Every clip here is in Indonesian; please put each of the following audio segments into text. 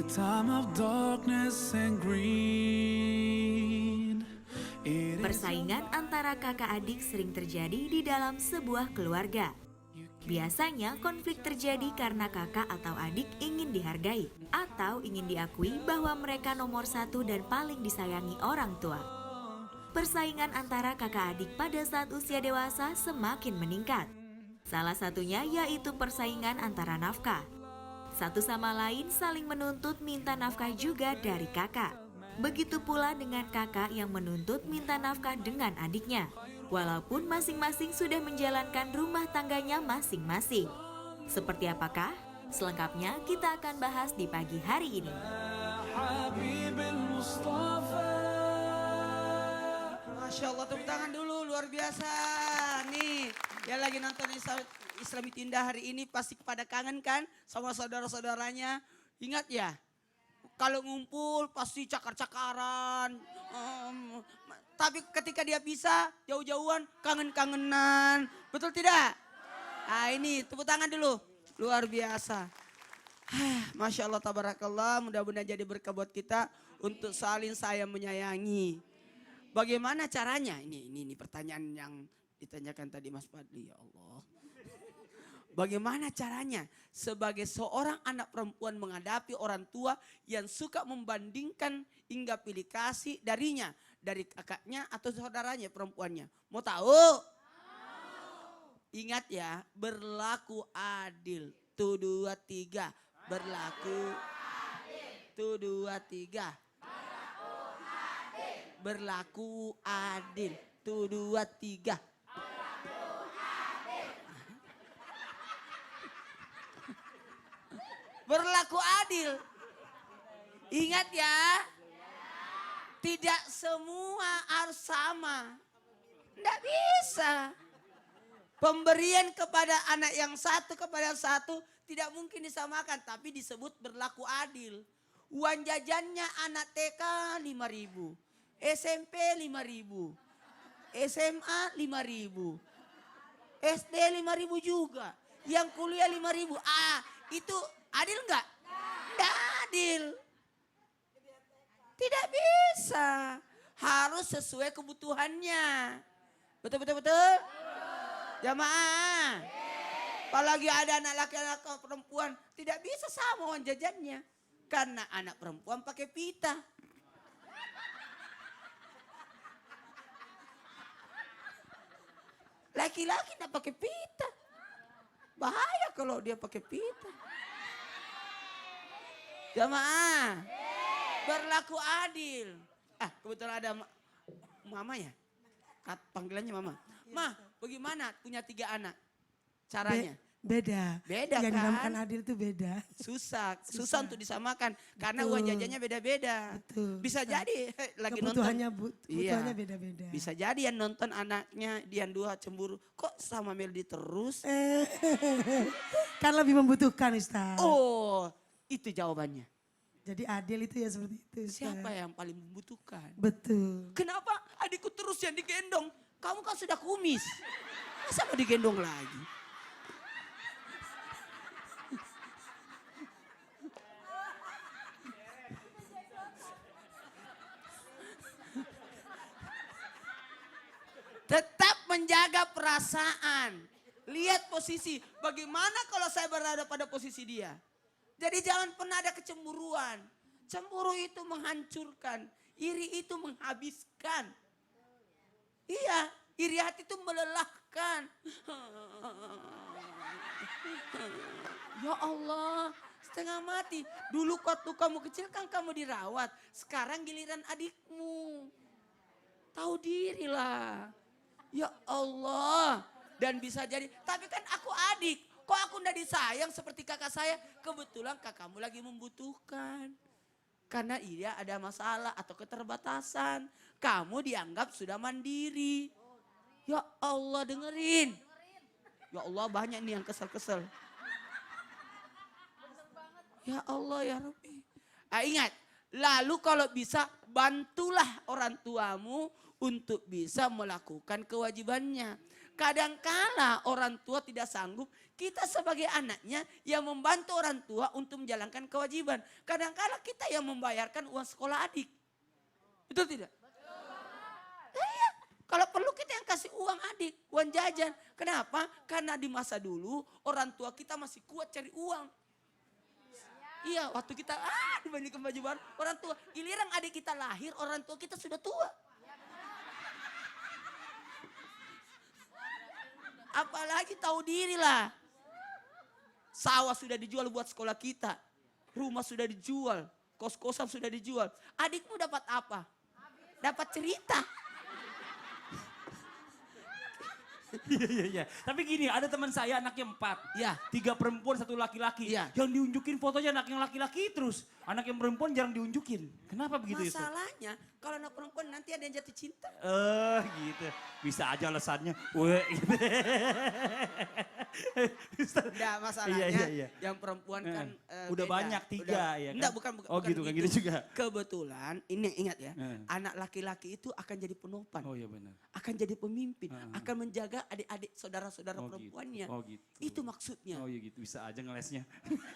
time of darkness and green. Persaingan antara kakak adik sering terjadi di dalam sebuah keluarga. Biasanya konflik terjadi karena kakak atau adik ingin dihargai atau ingin diakui bahwa mereka nomor satu dan paling disayangi orang tua. Persaingan antara kakak adik pada saat usia dewasa semakin meningkat. Salah satunya yaitu persaingan antara nafkah. Satu sama lain saling menuntut minta nafkah juga dari kakak. Begitu pula dengan kakak yang menuntut minta nafkah dengan adiknya. Walaupun masing-masing sudah menjalankan rumah tangganya masing-masing. Seperti apakah? Selengkapnya kita akan bahas di pagi hari ini. Masya Allah, tepuk tangan dulu, luar biasa. Nih, yang lagi nonton Islami Tinda hari ini pasti pada kangen kan sama saudara-saudaranya. Ingat ya, kalau ngumpul pasti cakar-cakaran. Tapi ketika dia pisah, jauh-jauhan, kangen-kangenan. Betul tidak? Nah ini, tepuk tangan dulu. Luar biasa. Masya Allah, tabarakallah, mudah-mudahan jadi berkah buat kita untuk saling sayang menyayangi. Bagaimana caranya? Ini pertanyaan yang ditanyakan tadi Mas Fadli, ya Allah. Bagaimana caranya sebagai seorang anak perempuan menghadapi orang tua yang suka membandingkan hingga pilih kasih darinya, dari kakaknya atau saudaranya perempuannya? Mau tahu? Ingat ya, berlaku adil. Tuh dua tiga, berlaku. Tuh dua tiga. Berlaku adil. Tuh dua tiga. Berlaku adil. Ingat ya. Tidak semua harus sama. Tidak bisa. Pemberian kepada anak yang satu kepada yang satu tidak mungkin disamakan. Tapi disebut berlaku adil. Uang jajannya anak TK 5.000. SMP 5.000. SMA 5.000. SD 5.000 juga. Yang kuliah 5.000. Itu adil enggak? Enggak adil. Tidak bisa. Harus sesuai kebutuhannya. Betul? Jamaah. Apalagi ada anak laki anak perempuan. Tidak bisa sama uang jajannya. Karena anak perempuan pakai pita. Laki-laki tidak pakai pita. Bahaya kalau dia pakai pita. Jamaah. Berlaku adil. Kebetulan ada mama ya. Panggilannya mama. Ma, bagaimana punya 3 anak? Caranya? Beda. Beda yang kan? dinamakan adil itu beda. Susah untuk disamakan. Karena uang jajannya beda-beda. Betul. Bisa jadi lagi kebutuhannya, nonton. kebutuhannya beda-beda. Bisa jadi yang nonton anaknya, Dian 2 cemburu. Kok sama Meldi terus? Kan lebih membutuhkan Ustaz. Oh, itu jawabannya. Jadi adil itu ya seperti itu Ustaz. Siapa yang paling membutuhkan? Betul. Kenapa adikku terus yang digendong? Kamu kan sudah kumis. Masa mau digendong lagi? Tetap menjaga perasaan. Lihat posisi. Bagaimana kalau saya berada pada posisi dia? Jadi jangan pernah ada kecemburuan. Cemburu itu menghancurkan. Iri itu menghabiskan. Iya, iri hati itu melelahkan. Ya Allah, setengah mati. Dulu waktu kamu kecil kan kamu dirawat. Sekarang giliran adikmu. Tahu dirilah. Ya Allah. Dan bisa jadi, tapi kan aku adik. Kok aku enggak disayang seperti kakak saya? Kebetulan kakakmu lagi membutuhkan. Karena ia ada masalah atau keterbatasan. Kamu dianggap sudah mandiri. Ya Allah, dengerin. Ya Allah, banyak nih yang kesel-kesel. Ya Allah, ya Rabbi. Ingat, Lalu kalau bisa bantulah orang tuamu untuk bisa melakukan kewajibannya. Kadangkala orang tua tidak sanggup, kita sebagai anaknya yang membantu orang tua untuk menjalankan kewajiban. Kadangkala kita yang membayarkan uang sekolah adik. Betul tidak? Iya, kalau perlu kita yang kasih uang adik, uang jajan. Kenapa? Karena di masa dulu orang tua kita masih kuat cari uang. Iya, waktu kita dibandingkan baju baru, orang tua. Giliran adik kita lahir, orang tua kita sudah tua. Apalagi tahu diri lah. Sawah sudah dijual buat sekolah kita. Rumah sudah dijual. Kos-kosan sudah dijual. Adikmu dapat apa? Dapat cerita. Iya. Tapi gini, ada teman saya anaknya 4. Ya. 3 perempuan, 1 laki-laki. Iya. Yang diunjukin fotonya anak yang laki-laki terus. Anak yang perempuan jarang diunjukin. Kenapa begitu ya? Masalahnya kalau anak perempuan nanti ada yang jatuh cinta. Gitu. Bisa aja alasannya. Weh. Enggak, masalahnya Iya. yang perempuan kan Udah beda. banyak 3 ya kan? Enggak, bukan Oh gitu, kan gitu juga. Kebetulan, ini ingat ya, anak laki-laki itu akan jadi penopang. Oh iya benar. Akan jadi pemimpin, akan menjaga adik-adik saudara-saudara Oh, perempuannya. gitu. Oh gitu. Itu maksudnya. Oh iya gitu, bisa aja ngelesnya.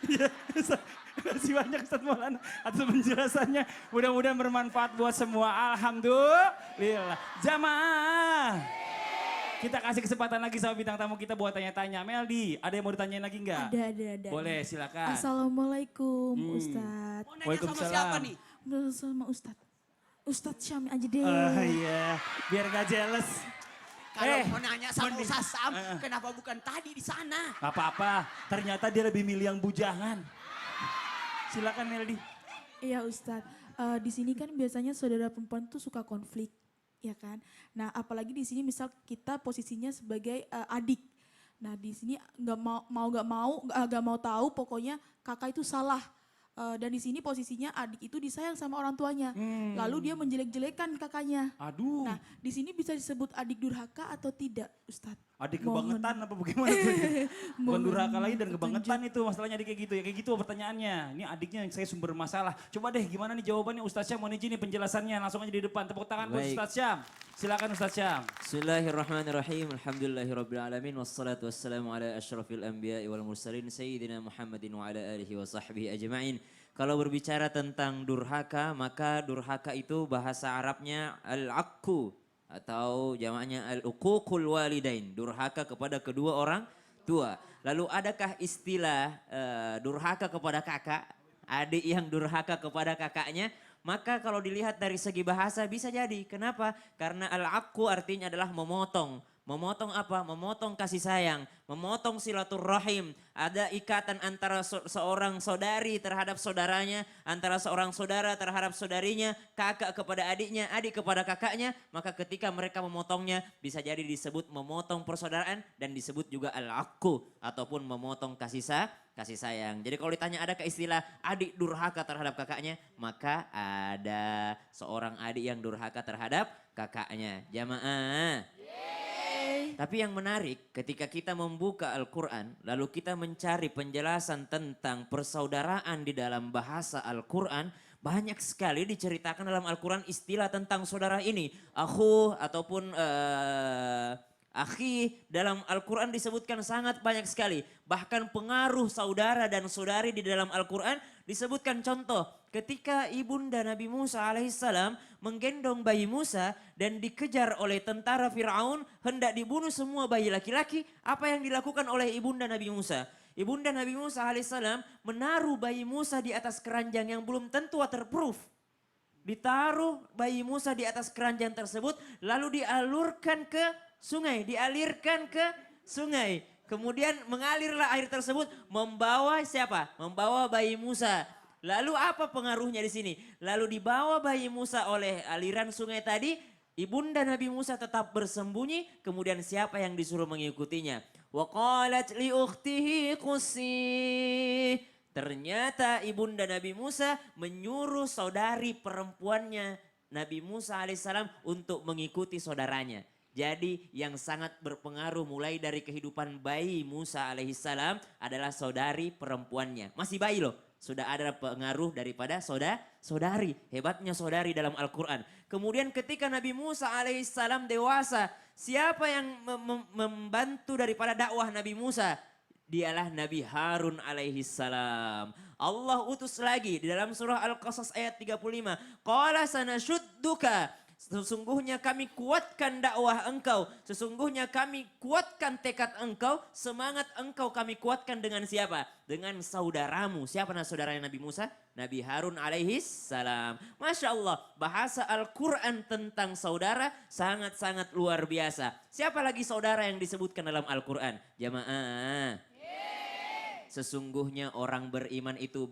Iya, bisa. Terima kasih banyak Ustaz Maulana atas penjelasannya. Mudah-mudahan bermanfaat buat semua. Alhamdulillah. Jamaah. Kita kasih kesempatan lagi sama bintang tamu kita buat tanya-tanya. Meldi, ada yang mau ditanyain lagi enggak? Ada. Boleh, silakan. Assalamualaikum Ustadz. Mau nanya sama siapa nih? Sama Ustadz. Ustadz Syami aja deh. Oh iya, biar gak jealous. Kalau mau nanya sama mending- Ustaz Sam, kenapa bukan tadi di sana? Gak apa-apa, ternyata dia lebih milih yang bujangan. Silakan Meldi. Iya Ustadz. Di sini kan biasanya saudara perempuan tuh suka konflik, ya kan? Nah apalagi di sini misal kita posisinya sebagai adik. Nah di sini nggak mau tahu pokoknya kakak itu salah. Dan di sini posisinya adik itu disayang sama orang tuanya. Lalu dia menjelek-jelekan kakaknya. Aduh, Nah, di sini bisa disebut adik durhaka atau tidak, Ustadz? adik mohon. kebangetan apa bagaimana tuh? Bukan Mohon durhaka lagi dan petunjuk. kebangetan itu masalahnya adik kayak gitu ya. Kayak gitu pertanyaannya. Ini adiknya yang saya sumber masalah. Coba deh gimana nih jawabannya Ustaz Syam, mohon izin nih penjelasannya. Langsung aja di depan. Tepuk tangan buat Baik. Ustaz Syam. Silakan Ustaz Syam. Bismillahirrahmanirrahim. Alhamdulillahirabbil wassalatu wassalamu ala asyrafil anbiya'i wal mursalin sayyidina Muhammadin wa ala alihi wa sahbihi ajma'in. Kalau berbicara tentang durhaka, maka durhaka itu bahasa Arabnya al-akku atau jamaknya al-uququl walidain, durhaka kepada kedua orang tua. Lalu adakah istilah durhaka kepada kakak, adik yang durhaka kepada kakaknya? Maka kalau dilihat dari segi bahasa bisa jadi. Kenapa? Karena al-akku artinya adalah memotong. Memotong apa? Memotong kasih sayang, memotong silaturrahim. Ada ikatan antara seorang saudari terhadap saudaranya, antara seorang saudara terhadap saudarinya, kakak kepada adiknya, adik kepada kakaknya. Maka ketika mereka memotongnya bisa jadi disebut memotong persaudaraan dan disebut juga al-akku ataupun memotong kasih sayang. Jadi kalau ditanya ada istilah adik durhaka terhadap kakaknya, maka ada seorang adik yang durhaka terhadap kakaknya. Jamaah. Tapi yang menarik ketika kita membuka Al-Quran lalu kita mencari penjelasan tentang persaudaraan di dalam bahasa Al-Quran. Banyak sekali diceritakan dalam Al-Quran istilah tentang saudara ini. Akhu ataupun akhi dalam Al-Quran disebutkan sangat banyak sekali. Bahkan pengaruh saudara dan saudari di dalam Al-Quran disebutkan contoh. Ketika ibunda Nabi Musa alaihissalam menggendong bayi Musa dan dikejar oleh tentara Fir'aun hendak dibunuh semua bayi laki-laki. Apa yang dilakukan oleh ibunda Nabi Musa? Ibunda Nabi Musa alaihissalam menaruh bayi Musa di atas keranjang yang belum tentu waterproof. Ditaruh bayi Musa di atas keranjang tersebut lalu dialirkan ke sungai. Kemudian mengalirlah air tersebut membawa siapa? Membawa bayi Musa. Lalu apa pengaruhnya di sini? Lalu dibawa bayi Musa oleh aliran sungai tadi, ibunda Nabi Musa tetap bersembunyi, kemudian siapa yang disuruh mengikutinya? Wa qalat li ukhtihi qussi. Ternyata ibunda Nabi Musa menyuruh saudari perempuannya Nabi Musa alaihissalam untuk mengikuti saudaranya. Jadi yang sangat berpengaruh mulai dari kehidupan bayi Musa alaihissalam adalah saudari perempuannya. Masih bayi loh. Sudah ada pengaruh daripada saudari. Hebatnya saudari dalam Al-Quran. Kemudian ketika Nabi Musa alaihissalam dewasa, siapa yang membantu daripada dakwah Nabi Musa? Dialah Nabi Harun alaihissalam. Allah utus lagi di dalam surah Al-Qasas ayat 35. Qala sanashudduka. Sesungguhnya kami kuatkan dakwah engkau. Sesungguhnya kami kuatkan tekad engkau. Semangat engkau kami kuatkan dengan siapa? Dengan saudaramu. Siapa saudaranya Nabi Musa? Nabi Harun alaihissalam. Masya Allah, bahasa Al-Quran tentang saudara sangat-sangat luar biasa. Siapa lagi saudara yang disebutkan dalam Al-Quran? Jamaah. Sesungguhnya orang beriman itu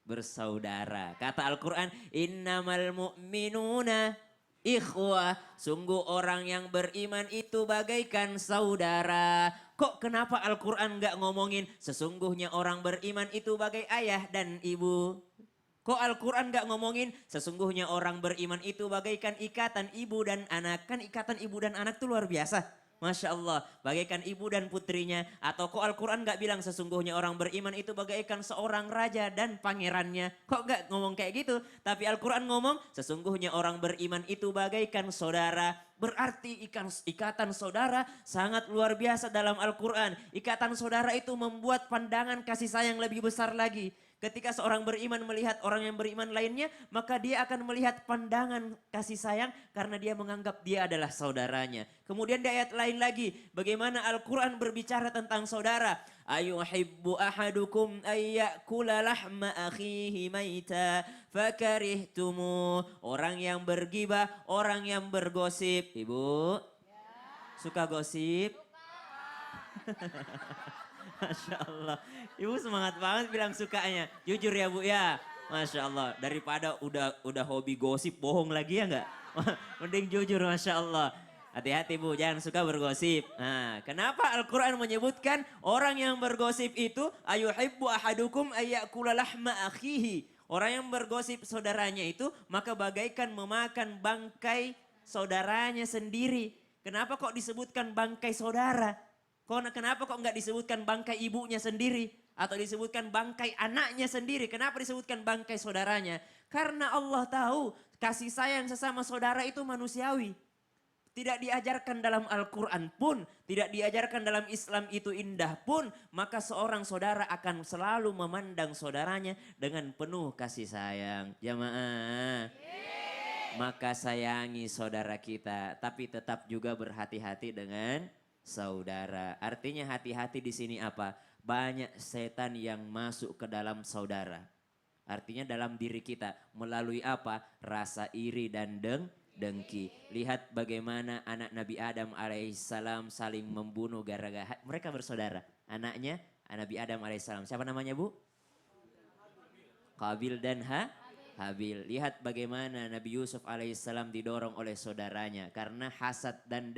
bersaudara. Kata Al-Quran, innamal mu'minuna ikhwah. Sungguh orang yang beriman itu bagaikan saudara. Kok kenapa Al-Quran gak ngomongin sesungguhnya orang beriman itu bagai ayah dan ibu? Kok Al-Quran gak ngomongin sesungguhnya orang beriman itu bagaikan ikatan ibu dan anak? Kan ikatan ibu dan anak itu luar biasa. Masya Allah, bagaikan ibu dan putrinya. Atau kok Al-Quran gak bilang sesungguhnya orang beriman itu bagaikan seorang raja dan pangerannya. Kok gak ngomong kayak gitu? Tapi Al-Quran ngomong sesungguhnya orang beriman itu bagaikan saudara. Berarti ikatan saudara sangat luar biasa dalam Al-Quran. Ikatan saudara itu membuat pandangan kasih sayang lebih besar lagi. Ketika seorang beriman melihat orang yang beriman lainnya, maka dia akan melihat pandangan kasih sayang karena dia menganggap dia adalah saudaranya. Kemudian di ayat lain lagi, bagaimana Al-Quran berbicara tentang saudara. Ayuhibbu ahadukum ayyakula lahma akhihi maita fakarihtumu. Orang yang bergibah, orang yang bergosip. Ibu, suka gosip? Masya Allah. Ibu semangat banget bilang sukanya. Jujur ya Bu ya. Masya Allah. Daripada udah hobi gosip bohong lagi ya enggak? Mending jujur Masya Allah. Hati-hati Bu, jangan suka bergosip. Nah, kenapa Al-Quran menyebutkan orang yang bergosip itu ayuhibbu ahadukum ayyakula lahma akhihi. Orang yang bergosip saudaranya itu maka bagaikan memakan bangkai saudaranya sendiri. Kenapa kok disebutkan bangkai saudara? Kenapa kok enggak disebutkan bangkai ibunya sendiri? Atau disebutkan bangkai anaknya sendiri? Kenapa disebutkan bangkai saudaranya? Karena Allah tahu kasih sayang sesama saudara itu manusiawi. Tidak diajarkan dalam Al-Quran pun, tidak diajarkan dalam Islam itu indah pun, maka seorang saudara akan selalu memandang saudaranya dengan penuh kasih sayang. Jamaah. Maka sayangi saudara kita, tapi tetap juga berhati-hati dengan saudara. Artinya hati-hati di sini apa? Banyak setan yang masuk ke dalam saudara. Artinya dalam diri kita melalui apa? Rasa iri dan dengki. Lihat bagaimana anak Nabi Adam alaihissalam saling membunuh gara-gara mereka bersaudara. Anaknya Nabi Adam alaihissalam. Siapa namanya Bu? Qabil dan Habil. Lihat bagaimana Nabi Yusuf alaihissalam didorong oleh saudaranya karena hasad dan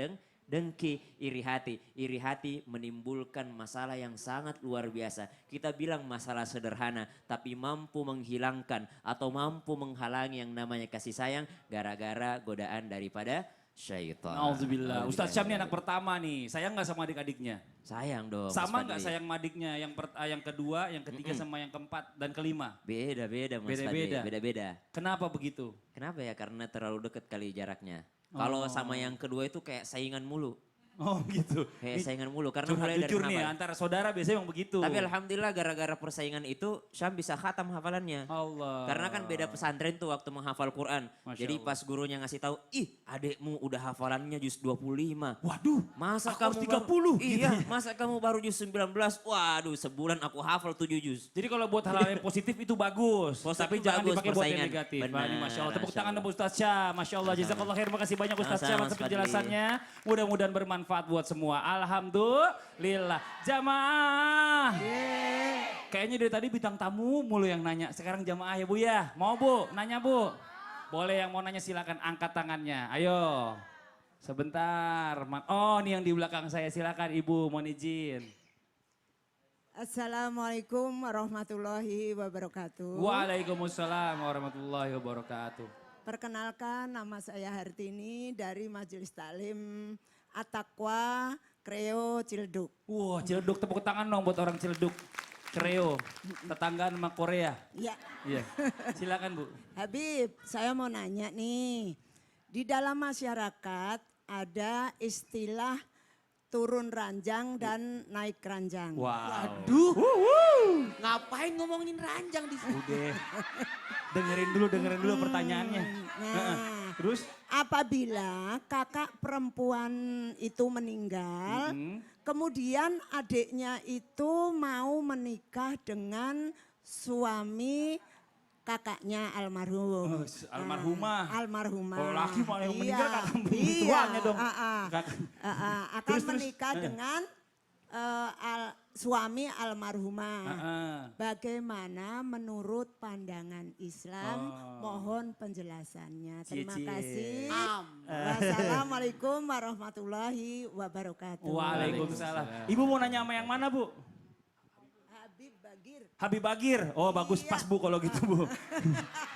dengki, iri hati. Iri hati menimbulkan masalah yang sangat luar biasa. Kita bilang masalah sederhana, tapi mampu menghilangkan atau mampu menghalangi yang namanya kasih sayang gara-gara godaan daripada syaitan. Alhamdulillah. Ustadz Syam ini anak pertama nih, sayang gak sama adik-adiknya? Sayang dong. Sama gak sayang sama adiknya? Yang kedua, yang ketiga sama yang keempat dan kelima? Beda-beda Mas Fadli. Beda-beda. Kenapa begitu? Kenapa ya? Karena terlalu dekat kali jaraknya. Kalau sama yang kedua itu kayak saingan mulu. Oh gitu. Kayak saingan mulu. Karena Curhat mulai dari jujur nih hafal. antara saudara biasanya emang begitu. Tapi alhamdulillah gara-gara persaingan itu Syam bisa khatam hafalannya. Allah. Karena kan beda pesantren tuh waktu menghafal Quran. Masya Jadi Allah. pas gurunya ngasih tahu, ih adekmu udah hafalannya juz 25. Waduh, Masa aku kamu harus 30 baru, gitu Iya, ya. masa kamu baru juz 19? Waduh, sebulan aku hafal 7 juz. Jadi kalau buat hal-hal yang positif itu bagus. Positif tapi jangan bagus, dipakai buat yang persaingan. negatif. Benar, Nah, ini Masya Allah. Tepuk Masya tangan Allah. untuk Ustaz Syam. Masya Allah. Sama-sama. Jazakallah khair. Terima kasih banyak Ustaz Syam Sama-sama, atas Mas Fadli. penjelasannya. Mudah-mudahan bermanfaat buat semua. Alhamdulillah. Jamaah. Kayaknya dari tadi bintang tamu mulu yang nanya. Sekarang jamaah ya Bu ya. Mau Bu? Nanya Bu? Boleh yang mau nanya silakan angkat tangannya. Ayo. Sebentar. Oh ini yang di belakang saya. Silakan Ibu mohon izin. Assalamualaikum warahmatullahi wabarakatuh. Waalaikumsalam warahmatullahi wabarakatuh. Perkenalkan nama saya Hartini dari Majelis Taklim At-Taqwa Kreo Ciledug. Wah Ciledug, tepuk tangan dong buat orang Ciledug. Kreo, tetanggaan sama Korea. Ya, Iya, silakan Bu. Habib, saya mau nanya nih. Di dalam masyarakat ada istilah turun ranjang dan naik ranjang. Wow. Duh, ngapain ngomongin ranjang di sini? Udah, dengerin dulu pertanyaannya. Nah, Terus? apabila kakak perempuan itu meninggal, kemudian adiknya itu mau menikah dengan suami kakaknya almarhum. Almarhumah. Almarhumah. Kalau laki mau yang Iya, meninggal kakak iya, tuanya dong. akan Terus. menikah dengan suami almarhumah. Bagaimana menurut pandangan Islam? Mohon penjelasannya. Terima Cie-cie. kasih. Wassalamualaikum warahmatullahi wabarakatuh. Waalaikumsalam. Ibu mau nanya sama yang mana Bu? Habib Bagir. Habib Bagir. Oh bagus Iya. pas Bu kalau gitu Bu.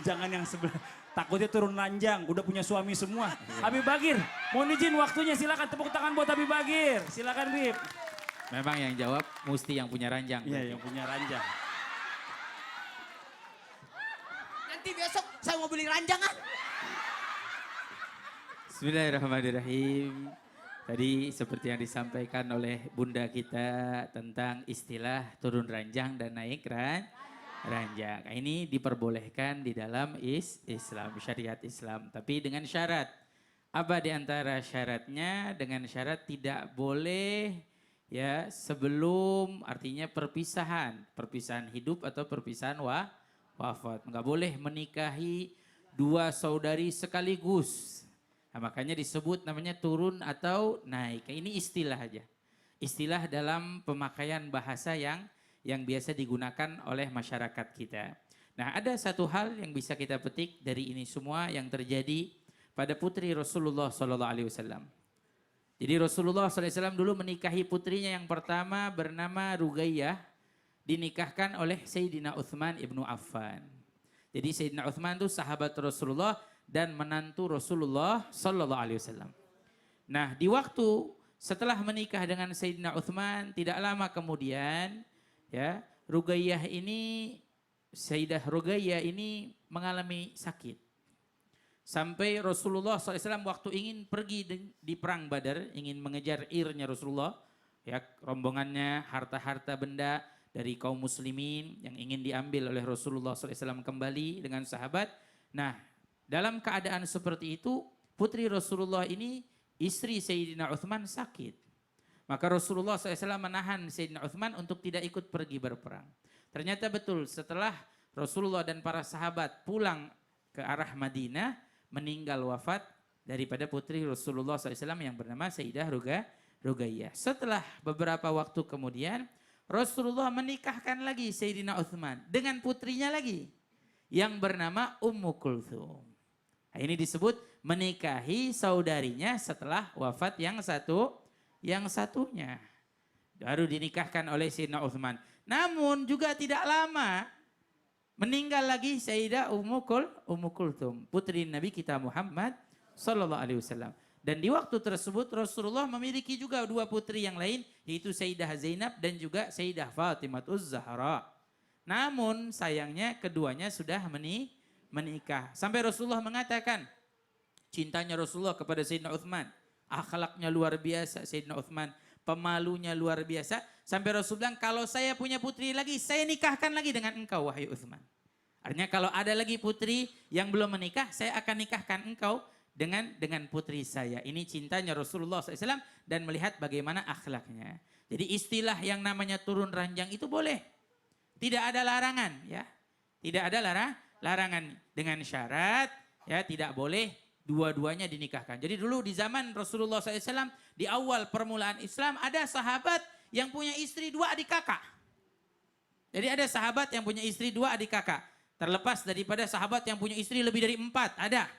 Jangan yang sebelah. Takutnya turun ranjang, udah punya suami semua. Habib Bagir, mohon izin waktunya, silakan tepuk tangan buat Habib Bagir. Silakan Bib. Memang yang jawab mesti yang punya ranjang. Iya yang punya ranjang. Nanti besok saya mau beli ranjangan. Bismillahirrahmanirrahim. Tadi seperti yang disampaikan oleh bunda kita tentang istilah turun ranjang dan naik ranjang. Ini diperbolehkan di dalam Islam, syariat Islam. Tapi dengan syarat. Apa di antara syaratnya? Dengan syarat tidak boleh ya sebelum artinya perpisahan hidup atau perpisahan wafat. Enggak boleh menikahi dua saudari sekaligus. Nah, makanya disebut namanya turun atau naik. Ini istilah aja. Istilah dalam pemakaian bahasa yang biasa digunakan oleh masyarakat kita. Nah, ada satu hal yang bisa kita petik dari ini semua yang terjadi pada putri Rasulullah SAW. Jadi Rasulullah SAW dulu menikahi putrinya yang pertama bernama Rugayyah, dinikahkan oleh Sayyidina Uthman ibnu Affan. Jadi Sayyidina Uthman itu sahabat Rasulullah dan menantu Rasulullah SAW. Nah, di waktu setelah menikah dengan Sayyidina Uthman, tidak lama kemudian ya Sayyidah Rugayyah ini mengalami sakit. Sampai Rasulullah SAW waktu ingin pergi di perang Badar, ingin mengejar irnya Rasulullah, ya rombongannya, harta-harta benda dari kaum muslimin yang ingin diambil oleh Rasulullah SAW kembali dengan sahabat. Nah, dalam keadaan seperti itu, putri Rasulullah ini, istri Sayyidina Uthman sakit. Maka Rasulullah SAW menahan Sayyidina Uthman untuk tidak ikut pergi berperang. Ternyata betul setelah Rasulullah dan para sahabat pulang ke arah Madinah, meninggal wafat daripada putri Rasulullah SAW yang bernama Sayyidah Rugayyah. Setelah beberapa waktu kemudian, Rasulullah menikahkan lagi Sayyidina Uthman dengan putrinya lagi yang bernama Ummu Kulthum. Nah, ini disebut menikahi saudarinya setelah wafat yang satunya. Baru dinikahkan oleh Sayyidina Uthman. Namun juga tidak lama meninggal lagi Sayyidah Ummu Kulthum, putri Nabi kita Muhammad SAW. Dan di waktu tersebut Rasulullah memiliki juga dua putri yang lain, yaitu Sayyidah Zainab dan juga Sayyidah Fatimah Zahra. Namun sayangnya keduanya sudah menikah. Sampai Rasulullah mengatakan cintanya Rasulullah kepada Sayyidina Uthman. Akhlaknya luar biasa Sayyidina Uthman. Pemalunya luar biasa. Sampai Rasulullah bilang, kalau saya punya putri lagi, saya nikahkan lagi dengan engkau wahai Uthman. Artinya kalau ada lagi putri yang belum menikah, saya akan nikahkan engkau dengan putri saya. Ini cintanya Rasulullah SAW dan melihat bagaimana akhlaknya. Jadi istilah yang namanya turun ranjang itu boleh. Tidak ada larangan ya. Tidak ada larangan dengan syarat ya tidak boleh dua-duanya dinikahkan. Jadi dulu di zaman Rasulullah SAW di awal permulaan Islam ada sahabat yang punya istri dua adik kakak. Jadi ada sahabat yang punya istri dua adik kakak. Terlepas daripada sahabat yang punya istri lebih dari 4 ada.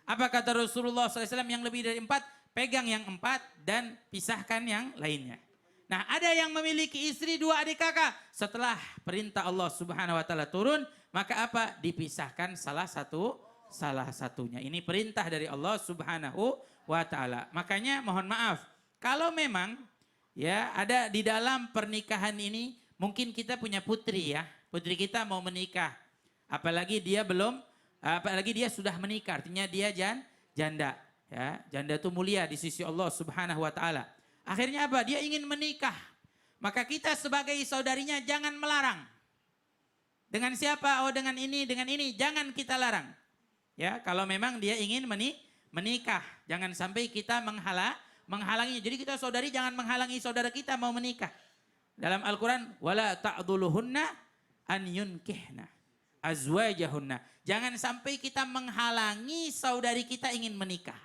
Apa kata Rasulullah SAW yang lebih dari 4? Pegang yang 4 dan pisahkan yang lainnya. Nah ada yang memiliki istri dua adik kakak. Setelah perintah Allah Subhanahu Wa Taala turun, maka apa? Dipisahkan salah satunya. Ini perintah dari Allah Subhanahu Wa Taala. Makanya mohon maaf, kalau memang ya ada di dalam pernikahan ini mungkin kita punya putri ya, putri kita mau menikah. Apalagi dia sudah menikah, artinya dia janda. Ya, janda itu mulia di sisi Allah Subhanahu wa taala. Akhirnya apa? Dia ingin menikah. Maka kita sebagai saudarinya jangan melarang. Dengan siapa? Oh dengan ini, jangan kita larang. Ya, kalau memang dia ingin menikah, jangan sampai kita menghalanginya. Jadi kita saudari jangan menghalangi saudara kita mau menikah. Dalam Al-Qur'an, wala ta'dhuluhunna an yunkihna azwajahunna. Jangan sampai kita menghalangi saudari kita ingin menikah.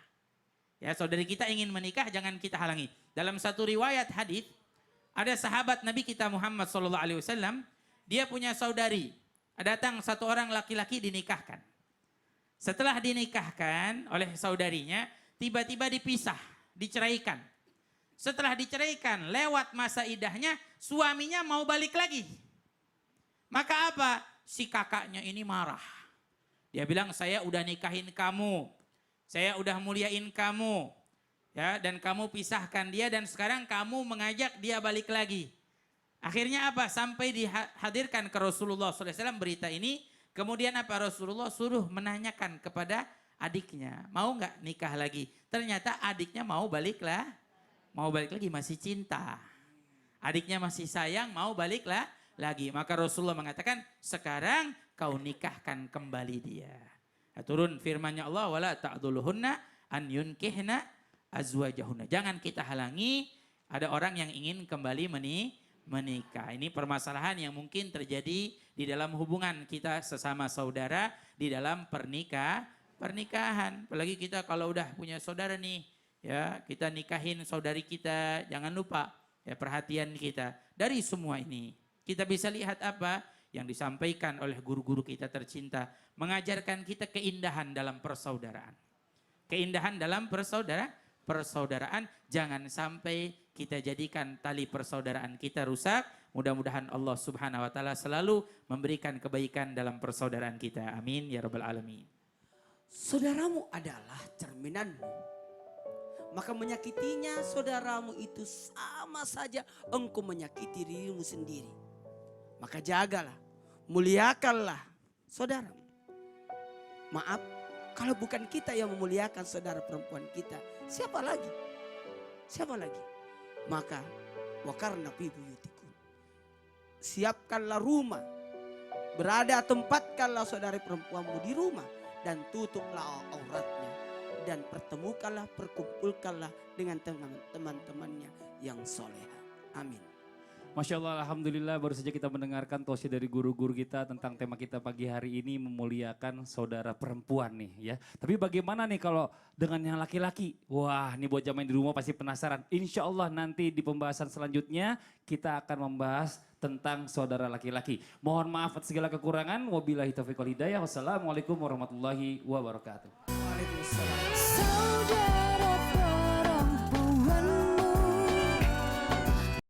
Ya, saudari kita ingin menikah jangan kita halangi. Dalam satu riwayat hadis ada sahabat Nabi kita Muhammad SAW, dia punya saudari. Datang satu orang laki-laki dinikahkan. Setelah dinikahkan oleh saudarinya, tiba-tiba dipisah, diceraikan. Setelah diceraikan, lewat masa idahnya, suaminya mau balik lagi. Maka apa? Si kakaknya ini marah. Dia bilang, saya udah nikahin kamu. Saya udah muliain kamu. Ya, dan kamu pisahkan dia dan sekarang kamu mengajak dia balik lagi. Akhirnya apa? Sampai dihadirkan ke Rasulullah SAW berita ini. Kemudian apa? Rasulullah suruh menanyakan kepada adiknya. Mau nggak nikah lagi? Ternyata adiknya mau balik lagi, masih cinta. Adiknya masih sayang, mau balik lagi. Maka Rasulullah mengatakan, sekarang kau nikahkan kembali dia. Nah, turun firman-Nya Allah, wala ta'dhuluhunna an yunkihna azwajahunna. Jangan kita halangi ada orang yang ingin kembali menikah. Ini permasalahan yang mungkin terjadi di dalam hubungan kita sesama saudara di dalam pernikahan. Apalagi kita kalau udah punya saudara nih, ya kita nikahin saudari kita, jangan lupa ya perhatian kita. Dari semua ini kita bisa lihat apa yang disampaikan oleh guru-guru kita tercinta, mengajarkan kita keindahan dalam persaudaraan. Keindahan dalam persaudaraan, jangan sampai kita jadikan tali persaudaraan kita rusak. Mudah-mudahan Allah Subhanahu wa taala selalu memberikan kebaikan dalam persaudaraan kita. Amin ya rabbal alamin. Saudaramu adalah cerminanmu. Maka menyakitinya saudaramu itu sama saja engkau menyakiti dirimu sendiri. Maka jagalah, muliakanlah saudaramu. Maaf, kalau bukan kita yang memuliakan saudara perempuan kita, siapa lagi? Siapa lagi? Maka wakarna fi buyutikum. Siapkanlah rumah. Tempatkanlah saudari perempuanmu di rumah dan tutuplah auratnya dan perkumpulkanlah dengan teman-temannya yang soleha. Amin. Masya Allah, Alhamdulillah baru saja kita mendengarkan tausiah dari guru-guru kita tentang tema kita pagi hari ini memuliakan saudara perempuan nih ya. Tapi bagaimana nih kalau dengan yang laki-laki? Wah ini buat jamaah di rumah pasti penasaran. Insya Allah nanti di pembahasan selanjutnya kita akan membahas tentang saudara laki-laki. Mohon maaf atas segala kekurangan. Wabillahi taufiq wal hidayah. Wassalamualaikum warahmatullahi wabarakatuh. Waalaikumsalam.